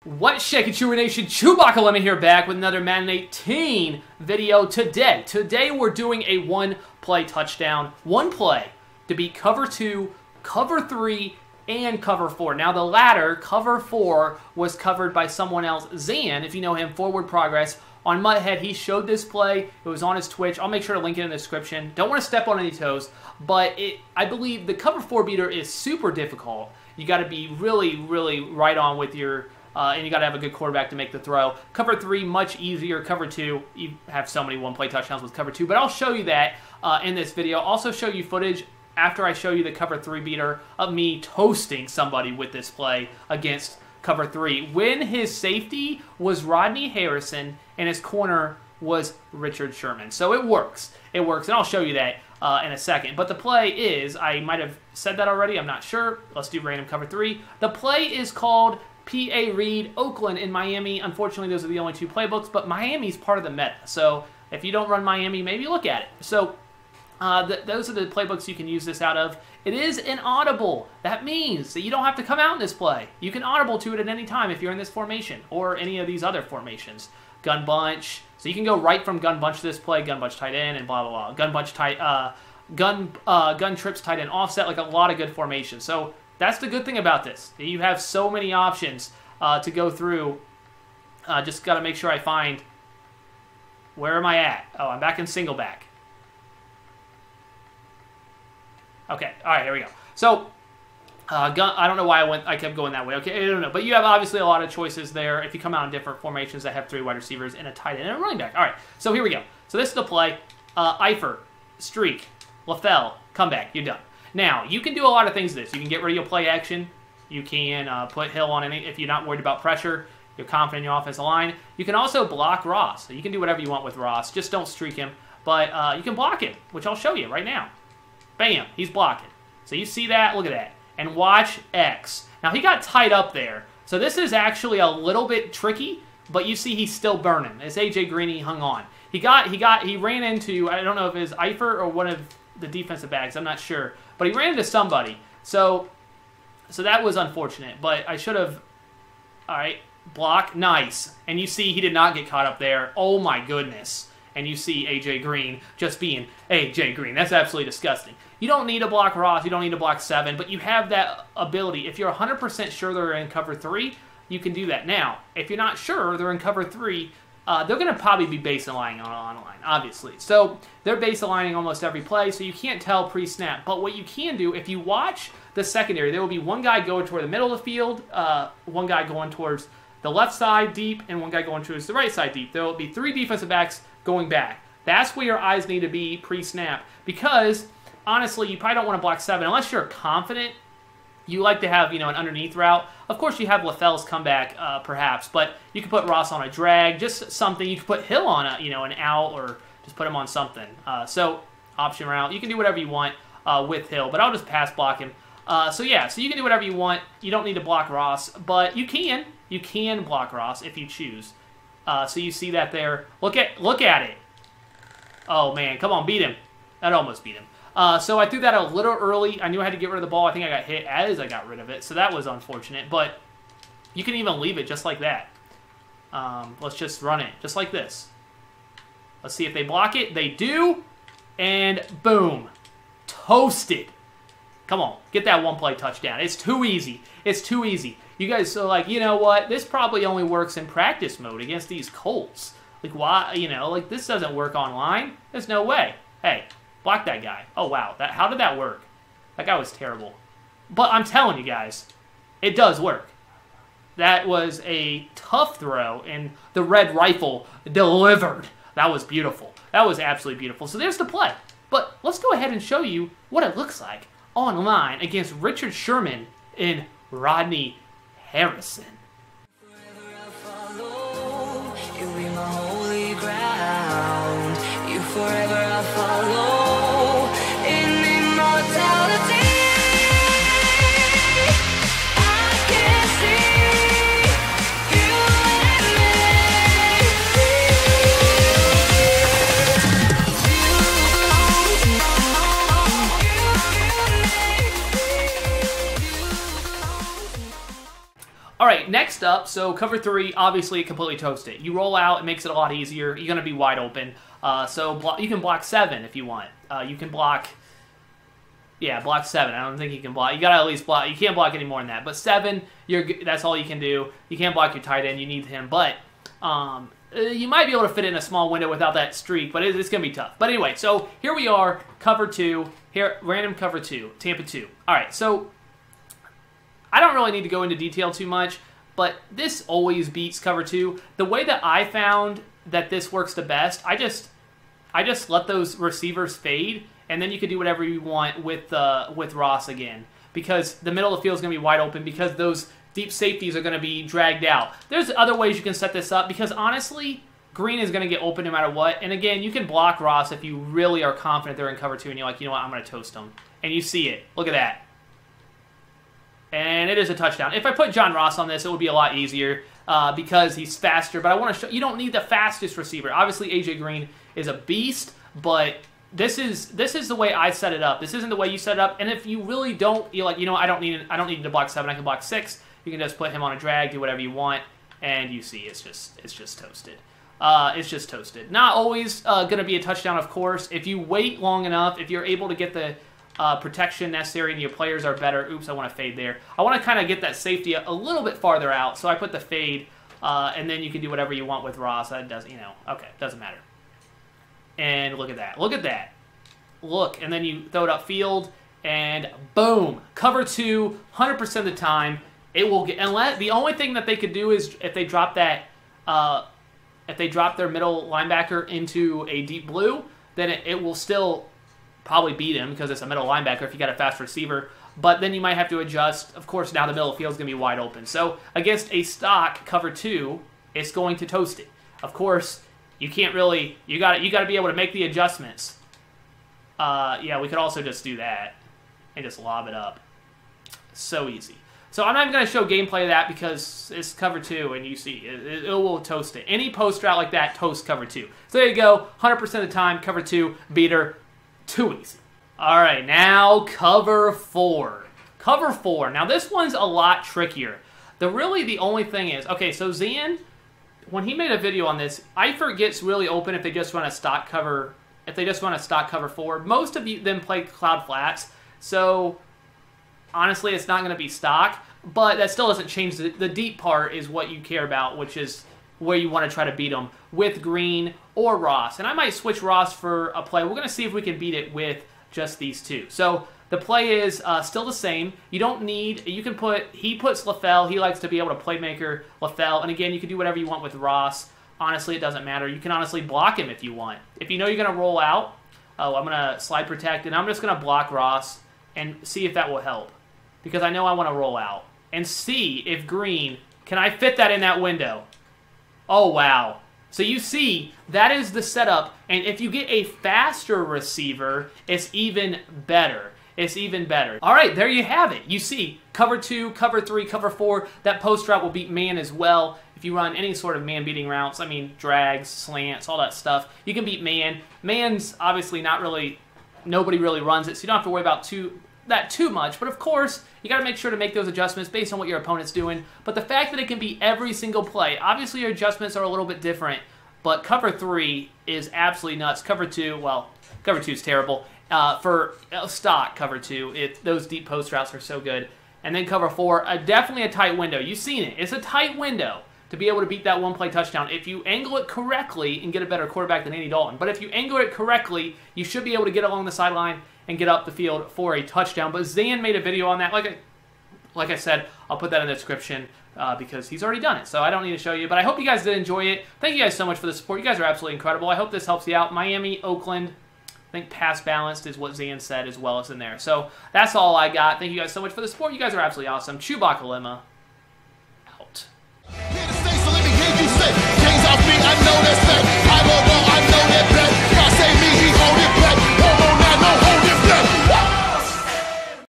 What's shaking, Chewie Nation? ChewbaccaLemma here, back with another Madden 18 video today. Today we're doing a one-play touchdown. One play to beat cover 2, cover 3, and cover 4. Now the latter, cover 4, was covered by someone else. Zan, if you know him, Forward Progress. On Mudhead, he showed this play. It was on his Twitch. I'll make sure to link it in the description. Don't want to step on any toes, but I believe the cover 4 beater is super difficult. You got to be really, really right on with your... and you got to have a good quarterback to make the throw. Cover 3, much easier. Cover 2, you have so many one-play touchdowns with cover 2. But I'll show you that in this video. I'll also show you footage after I show you the cover 3 beater of me toasting somebody with this play against cover 3. When his safety was Rodney Harrison and his corner was Richard Sherman. So it works. It works. And I'll show you that in a second. But the play is, I might have said that already. I'm not sure. Let's do random cover 3. The play is called... P.A. Reed, Oakland, and Miami. Unfortunately, those are the only two playbooks, but Miami's part of the meta. So if you don't run Miami, maybe look at it. So those are the playbooks you can use this out of. It is an audible. That means that you don't have to come out in this play. You can audible to it at any time if you're in this formation or any of these other formations. Gun bunch. So you can go right from gun bunch to this play, gun bunch tight end, and blah, blah, blah. Gun bunch tight, gun trips tight end offset, like a lot of good formations. So that's the good thing about this. You have so many options to go through. Just got to make sure I find... Where am I at? Oh, I'm back in single back. Okay, all right, here we go. So, I don't know why I kept going that way. Okay, I don't know. But you have obviously a lot of choices there if you come out in different formations that have 3 wide receivers and a tight end and a running back. All right, so here we go. So this is the play. Eifert, streak, LaFell, comeback, you're done. Now, you can do a lot of things with this. You can get rid of your play action. You can put Hill on any if you're not worried about pressure. You're confident in your offensive line. You can also block Ross. So you can do whatever you want with Ross. Just don't streak him. But you can block him, which I'll show you right now. Bam, he's blocking. So you see that? Look at that. And watch X. Now, he got tied up there. So this is actually a little bit tricky, but you see he's still burning. As A.J. Green, he hung on. He ran into, I don't know if it was Eifert or one of the defensive backs. I'm not sure. But he ran into somebody. So that was unfortunate. But I should have... All right. Block. Nice. And you see he did not get caught up there. Oh, my goodness. And you see A.J. Green just being A.J. Green. That's absolutely disgusting. You don't need to block Ross. You don't need to block 7. But you have that ability. If you're 100% sure they're in cover 3, you can do that. Now, if you're not sure they're in cover 3... they're going to probably be base aligning on line, obviously. So they're base aligning almost every play, so you can't tell pre-snap. But what you can do, if you watch the secondary, there will be one guy going toward the middle of the field, one guy going towards the left side deep, and one guy going towards the right side deep. There will be 3 defensive backs going back. That's where your eyes need to be pre-snap. Because, honestly, you probably don't want to block 7 unless you're confident. You like to have, an underneath route. Of course, you have LaFell's comeback, perhaps, but you can put Ross on a drag, just something. You can put Hill on an out, or just put him on something. So, option route. You can do whatever you want with Hill, but I'll just pass block him. So you can do whatever you want. You don't need to block Ross, but you can. You can block Ross if you choose. So you see that there. Look at it. Oh, man. Come on, beat him. That almost beat him. So I threw that a little early. I knew I had to get rid of the ball. I think I got hit as I got rid of it, so that was unfortunate. But you can even leave it just like that. Let's just run it, just like this. Let's see if they block it. They do, and boom. Toasted. Come on, get that one-play touchdown. It's too easy. It's too easy. You guys are like, you know what? This probably only works in practice mode against these Colts. Like, why? This doesn't work online. There's no way. Hey. Block that guy. Oh, wow. How did that work? That guy was terrible. But I'm telling you guys, it does work. That was a tough throw, and the red rifle delivered. That was beautiful. That was absolutely beautiful. So there's the play. But let's go ahead and show you what it looks like online against Richard Sherman and Rodney Harrison. Forever I'll follow. You'll be my holy ground. You forever I'll follow. All right, next next up, so cover 3, obviously completely toast it. You roll out, it makes it a lot easier. You're going to be wide open. You can block 7 if you want. You can block... Yeah, block 7. I don't think you can block. You got to at least block. You can't block any more than that. But 7, that's all you can do. You can't block your tight end. You need him. But you might be able to fit in a small window without that streak, but it's going to be tough. But anyway, so here we are, cover 2. Here, random cover 2, Tampa 2. All right, so I don't really need to go into detail too much, but this always beats cover 2. The way that I found that this works the best, I just let those receivers fade, and then you can do whatever you want with Ross again, because the middle of the field is going to be wide open, because those deep safeties are going to be dragged out. There's other ways you can set this up, because honestly, Green is going to get open no matter what. And again, you can block Ross if you really are confident they're in cover 2, and you're like, you know what, I'm going to toast them. And you see it. Look at that. And it is a touchdown. If I put John Ross on this, it would be a lot easier because he's faster. But I want to show you don't need the fastest receiver. Obviously, AJ Green is a beast, but this is the way I set it up. This isn't the way you set it up. And if you really don't, you're like, you know, I don't need to block 7. I can block 6. You can just put him on a drag, do whatever you want, and you see it's just toasted. It's just toasted. Not always going to be a touchdown, of course. If you wait long enough, if you're able to get the protection necessary and your players are better. Oops, I want to fade there. I want to kind of get that safety a little bit farther out, so I put the fade, and then you can do whatever you want with Ross. That doesn't, okay, doesn't matter. And look at that. Look at that. Look, and then you throw it upfield, and boom, cover 2, 100% of the time. It will get. And the only thing that they could do is if they drop that, if they drop their middle linebacker into a deep blue, then it will still probably beat him because it's a middle linebacker if you got a fast receiver. But then you might have to adjust. Of course, now the middle of the field is going to be wide open. So against a stock cover 2, it's going to toast it. Of course, you can't really. You got to be able to make the adjustments. Yeah, we could also just do that and just lob it up. So easy. So I'm not even going to show gameplay of that because it's cover 2, and you see, it will toast it. Any post route like that toasts cover 2. So there you go, 100% of the time, cover 2, beater, too easy. All right, now cover 4. Cover 4. Now this one's a lot trickier. The only thing is, okay, so Zan, when he made a video on this, Eifert gets really open if they just run a stock cover. If they just run a stock cover 4, most of them play cloud flats. So honestly, it's not going to be stock, but that still doesn't change. The deep part is what you care about, which is where you want to try to beat them with Green or Ross. And I might switch Ross for a play. We're going to see if we can beat it with just these two. So the play is still the same. You don't need, he puts LaFell. He likes to be able to playmaker LaFell. And again, you can do whatever you want with Ross. Honestly, it doesn't matter. You can honestly block him if you want. If you know you're going to roll out, I'm going to slide protect, and I'm just going to block Ross and see if that will help. Because I know I want to roll out. And see if Green, can I fit that in that window? Oh, wow. So you see, that is the setup. And if you get a faster receiver, it's even better. It's even better. All right, there you have it. You see, cover 2, cover 3, cover 4. That post route will beat man as well. If you run any sort of man-beating routes, I mean, drags, slants, all that stuff, you can beat man. Man's obviously not really, nobody really runs it, so you don't have to worry about that too much. But of course, you got to make sure to make those adjustments based on what your opponent's doing. But the fact that it can be every single play, obviously your adjustments are a little bit different, but cover 3 is absolutely nuts. Cover 2, well, cover 2 is terrible. For stock cover 2, those deep post routes are so good. And then cover 4, definitely a tight window. You've seen it. It's a tight window to be able to beat that one-play touchdown. If you angle it correctly and get a better quarterback than Andy Dalton. But if you angle it correctly, you should be able to get along the sideline and get up the field for a touchdown. But Zan made a video on that. Like I said, I'll put that in the description because he's already done it. So I don't need to show you. But I hope you guys did enjoy it. Thank you guys so much for the support. You guys are absolutely incredible. I hope this helps you out. Miami, Oakland, I think pass balanced is what Zan said as well as in there. So that's all I got. Thank you guys so much for the support. You guys are absolutely awesome. ChewbaccaLemma.